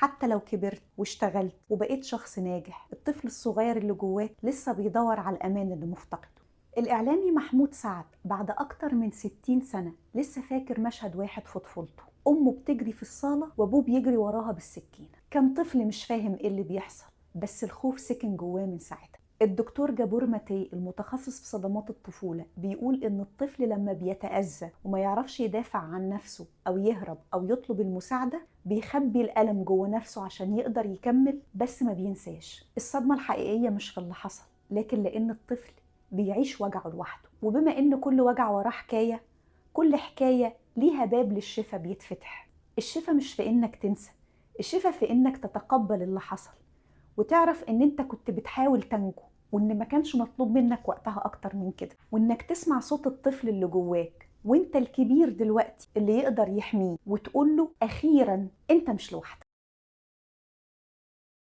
حتى لو كبرت واشتغلت وبقيت شخص ناجح، الطفل الصغير اللي جواك لسه بيدور على الأمان اللي مفتقده. الإعلامي محمود سعد بعد أكتر من 60 سنة لسه فاكر مشهد واحد في طفولته، أمه بتجري في الصالة وأبوه بيجري وراها بالسكينة. كان طفل مش فاهم إيه اللي بيحصل، بس الخوف سكن جواه من ساعتها. الدكتور جابور ماتي المتخصص في صدمات الطفولة بيقول إن الطفل لما بيتأذى وما يعرفش يدافع عن نفسه أو يهرب أو يطلب المساعدة بيخبي الألم جوه نفسه عشان يقدر يكمل، بس ما بينساش. الصدمة الحقيقية مش في اللي حصل، لكن لأن الطفل بيعيش وجعه لوحده، وبما إن كل وجع وراه حكاية، كل حكاية ليها باب للشفا بيتفتح. الشفا مش في إنك تنسى، الشفا في إنك تتقبل اللي حصل وتعرف ان انت كنت بتحاول تنجو، وان ما كانش مطلوب منك وقتها اكتر من كده، وانك تسمع صوت الطفل اللي جواك وانت الكبير دلوقتي اللي يقدر يحميه، وتقول له اخيرا انت مش لوحدك.